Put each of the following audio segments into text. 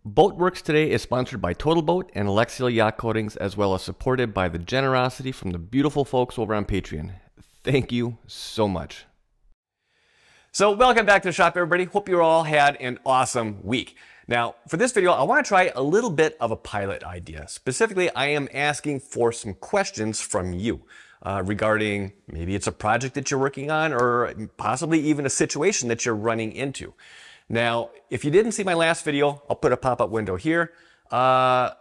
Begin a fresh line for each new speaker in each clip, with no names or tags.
Boatworks today is sponsored by Total Boat and Alexial Yacht Coatings, as well as supported by the generosity from the beautiful folks over on Patreon. Thank you so much.
So welcome back to the shop, everybody. Hope you all had an awesome week. Now, for this video, I want to try a little bit of a pilot idea. Specifically, I am asking for some questions from you regarding maybe it's a project that you're working on or possibly even a situation that you're running into. Now, if you didn't see my last video, I'll put a pop-up window here. The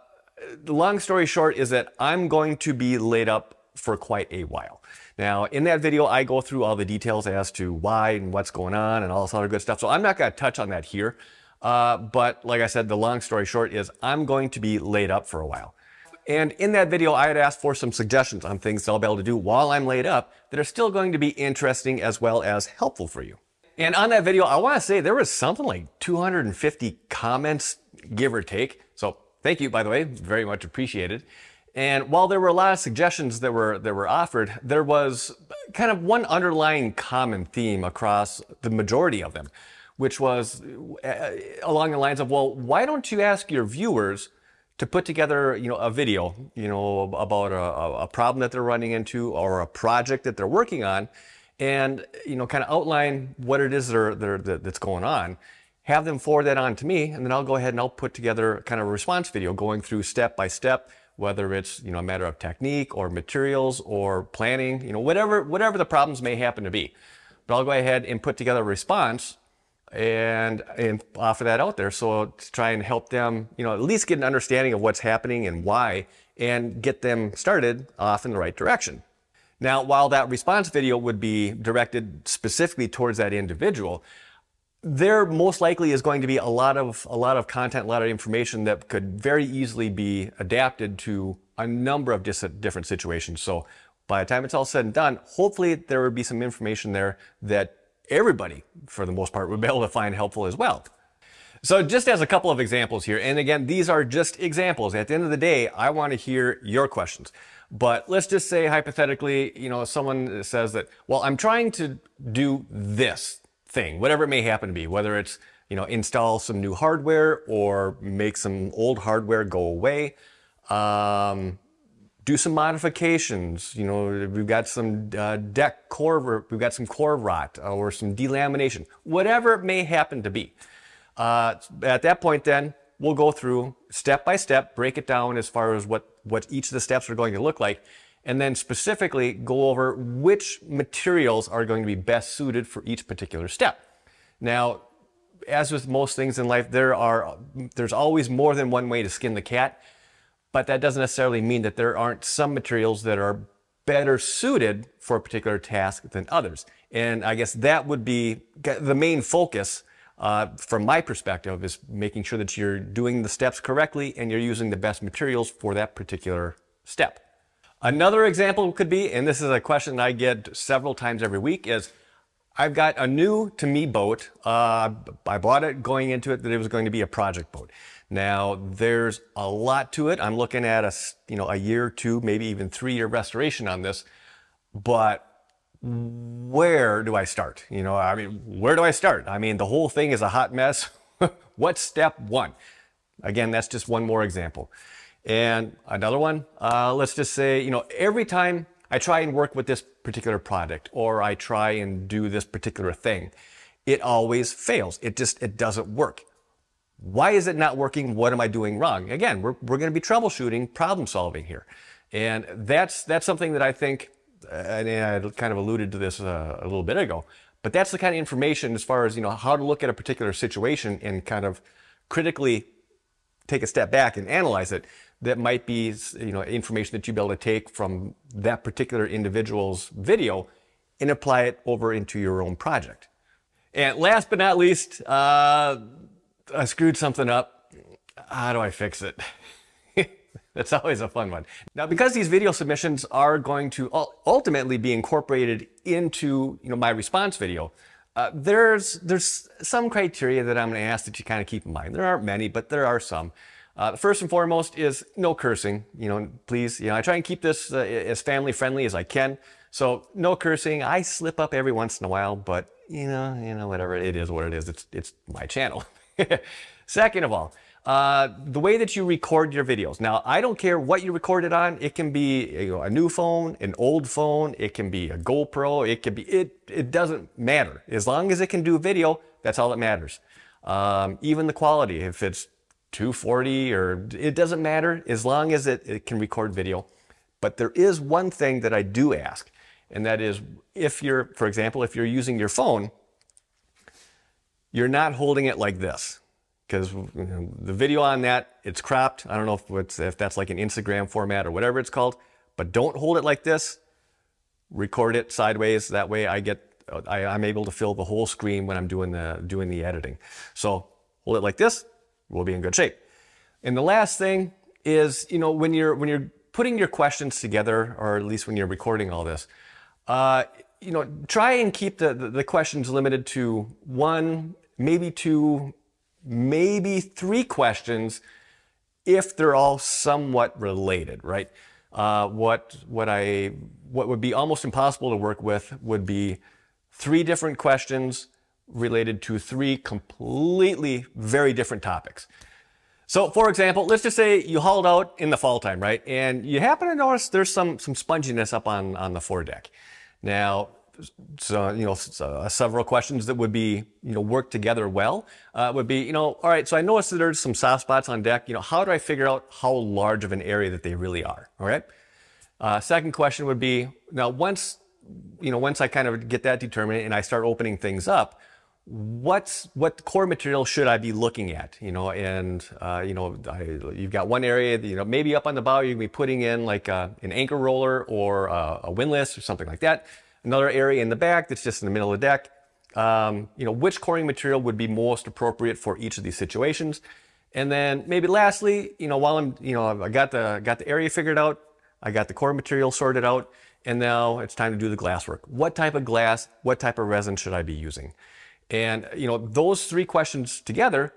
long story short is that I'm going to be laid up for quite a while. Now, in that video, I go through all the details as to why and what's going on and all this other good stuff. So I'm not going to touch on that here. But like I said, the long story short is I'm going to be laid up for a while. And in that video, I had asked for some suggestions on things that I'll be able to do while I'm laid up that are still going to be interesting as well as helpful for you. And on that video, I want to say there was something like 250 comments, give or take. So thank you, by the way, very much appreciated. And while there were a lot of suggestions that were offered, there was kind of one underlying common theme across the majority of them, which was along the lines of, well, why don't you ask your viewers to put together, a video, about a problem that they're running into or a project that they're working on, and kind of outline what it is that's going on, have them forward that on to me, and then I'll go ahead and I'll put together kind of a response video going through step by step, whether it's a matter of technique or materials or planning, whatever the problems may happen to be. But I'll go ahead and put together a response and offer that out there, so to try and help them at least get an understanding of what's happening and why, and get them started off in the right direction. Now, while that response video would be directed specifically towards that individual, there most likely is going to be a lot of content, a lot of information that could very easily be adapted to a number of different situations. So by the time it's all said and done, hopefully there would be some information there that everybody, for the most part, would be able to find helpful as well. So just as a couple of examples here, and again, these are just examples. At the end of the day, I want to hear your questions. But let's just say hypothetically, someone says that, well, I'm trying to do this thing, whatever it may happen to be, whether it's, install some new hardware or make some old hardware go away, do some modifications. We've got some deck core, we've got some core rot or some delamination, whatever it may happen to be. At that point, then we'll go through step by step, break it down as far as what each of the steps are going to look like, and then specifically go over which materials are going to be best suited for each particular step. Now, as with most things in life, there's always more than one way to skin the cat, but that doesn't necessarily mean that there aren't some materials that are better suited for a particular task than others. And I guess that would be the main focus from my perspective, is making sure that you're doing the steps correctly and you're using the best materials for that particular step. Another example could be, and this is a question I get several times every week, is I've got a new to me boat. I bought it going into it that it was going to be a project boat. Now there's a lot to it. I'm looking at a year, 2, maybe even 3-year restoration on this, but where do I start? Where do I start? The whole thing is a hot mess. What's step 1? Again, that's just one more example. And another one, let's just say, every time I try and work with this particular product or I try and do this particular thing, it always fails. It doesn't work. Why is it not working? What am I doing wrong? Again, we're going to be troubleshooting, problem solving here. And that's something that I think, and I kind of alluded to this a little bit ago, but that's the kind of information as far as, how to look at a particular situation and kind of critically take a step back and analyze it. That might be, information that you'll be able to take from that particular individual's video and apply it over into your own project. And last but not least, I screwed something up. How do I fix it? That's always a fun one. Now, because these video submissions are going to ultimately be incorporated into my response video, there's some criteria that I'm going to ask that you kind of keep in mind. There aren't many, but there are some. First and foremost is no cursing. Please, I try and keep this as family friendly as I can. So no cursing. I slip up every once in a while, but whatever, it is what it is. It's my channel. Second of all, the way that you record your videos. Now, I don't care what you record it on. It can be a new phone, an old phone. It can be a GoPro. It can be, it doesn't matter. As long as it can do video, that's all that matters. Even the quality, if it's 240 or it doesn't matter as long as it can record video. But there is one thing that I do ask, and that is if you're, for example, if you're using your phone, you're not holding it like this. Because the video on that, it's cropped. I don't know if that's like an Instagram format or whatever it's called, but don't hold it like this. Record it sideways. That way I'm able to fill the whole screen when I'm doing the editing. So hold it like this, we'll be in good shape. And the last thing is, when you're putting your questions together, or at least when you're recording all this, try and keep the questions limited to one, maybe two, maybe three questions if they're all somewhat related, right? What would be almost impossible to work with would be 3 different questions related to 3 completely very different topics. So for example, let's just say you hauled out in the fall time, right? And you happen to notice there's some sponginess up on the foredeck. Now, several questions that would be, work together well, would be, all right, so I noticed that there's some soft spots on deck. How do I figure out how large of an area that they really are? All right. Second question would be, now once I kind of get that determined and I start opening things up, what core material should I be looking at? You've got one area, maybe up on the bow, you're gonna be putting in like an anchor roller or a windlass or something like that. Another area in the back that's just in the middle of the deck. Which coring material would be most appropriate for each of these situations? And then maybe lastly, while I got the area figured out, I got the core material sorted out, and now it's time to do the glass work. What type of glass, what type of resin should I be using? And, those 3 questions together,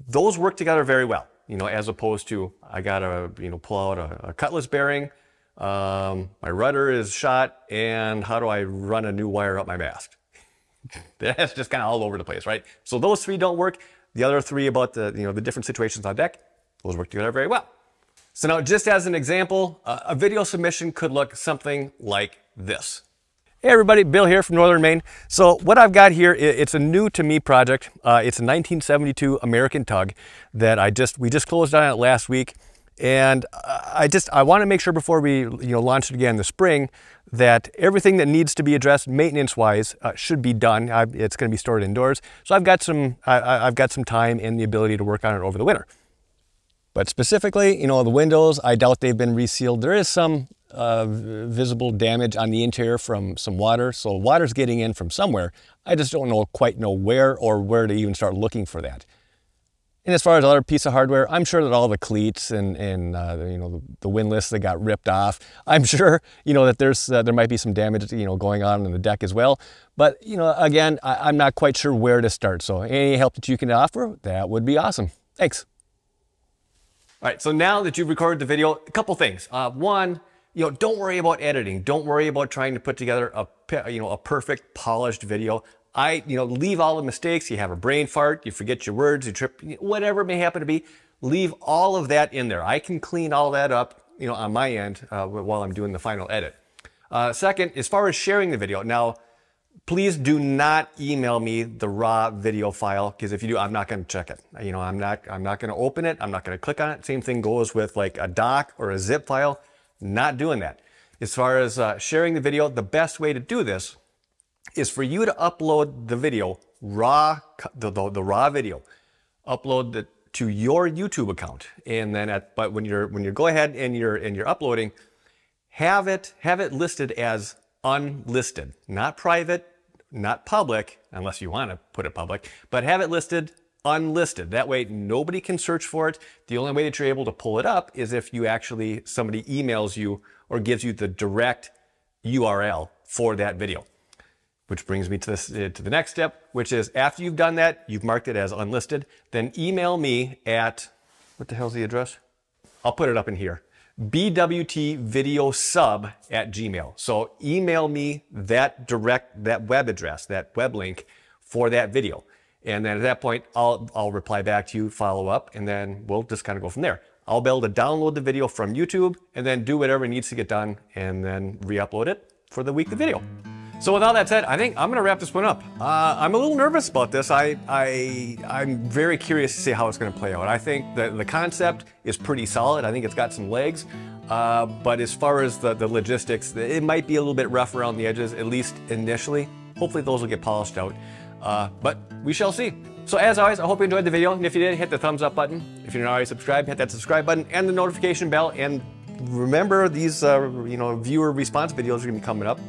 those work together very well, as opposed to I got to, pull out a cutlass bearing, my rudder is shot, and how do I run a new wire up my mast? That's just kind of all over the place, right? So those 3 don't work. The other 3 about the different situations on deck, those work together very well. So now, just as an example, a video submission could look something like this. Hey everybody, Bill here from Northern Maine. So what I've got here, it's a new to me project. It's a 1972 American tug that we just closed on it last week. And I want to make sure before we launch it again in the spring that everything that needs to be addressed maintenance-wise should be done. It's going to be stored indoors, so I've got some time and the ability to work on it over the winter. But specifically, the windows, I doubt they've been resealed. There is some visible damage on the interior from some water, so water's getting in from somewhere. I just don't quite know where or where to even start looking for that. And as far as other piece of hardware, I'm sure that all the cleats and the windlass that got ripped off, I'm sure that there might be some damage going on the deck as well. But again, I'm not quite sure where to start. So any help that you can offer, that would be awesome. Thanks. All right, so now that you've recorded the video, a couple things. One, don't worry about editing. Don't worry about trying to put together a perfect polished video. Leave all the mistakes. You have a brain fart, you forget your words, you trip, whatever it may happen to be, leave all of that in there. I can clean all that up, on my end while I'm doing the final edit. Second, as far as sharing the video, now, please do not email me the raw video file, because if you do, I'm not going to check it. I'm not going to open it. I'm not going to click on it. Same thing goes with like a doc or a zip file. Not doing that. As far as sharing the video, the best way to do this is for you to upload the video, the raw video, upload it to your YouTube account, and then when you go ahead and you're uploading, have it listed as unlisted, not private, not public, unless you want to put it public, but have it listed unlisted. That way nobody can search for it. The only way that you're able to pull it up is if somebody emails you or gives you the direct URL for that video. Which brings me to the next step, which is after you've done that, you've marked it as unlisted, then email me at, what the hell's the address? I'll put it up in here. bwtvideosub@gmail. So email me that web address, that web link for that video. And then at that point, I'll reply back to you, follow up, and then we'll just kind of go from there. I'll be able to download the video from YouTube and then do whatever needs to get done and then re-upload it for the weekly video. So with all that said, I think I'm gonna wrap this one up. I'm a little nervous about this. I'm very curious to see how it's gonna play out. I think the concept is pretty solid. I think it's got some legs. But as far as the logistics, it might be a little bit rough around the edges, at least initially. Hopefully those will get polished out. But we shall see. So as always, I hope you enjoyed the video. And if you did, hit the thumbs up button. If you're not already subscribed, hit that subscribe button and the notification bell. And remember, these viewer response videos are gonna be coming up.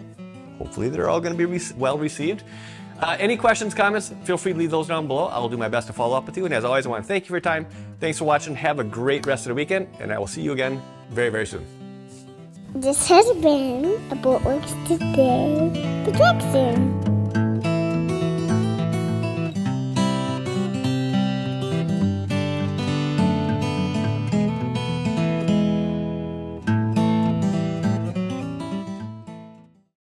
Hopefully they're all going to be well received. Any questions, comments, feel free to leave those down below. I will do my best to follow up with you. And as always, I want to thank you for your time. Thanks for watching. Have a great rest of the weekend. And I will see you again very, very soon.
This has been a Boatworks Today production.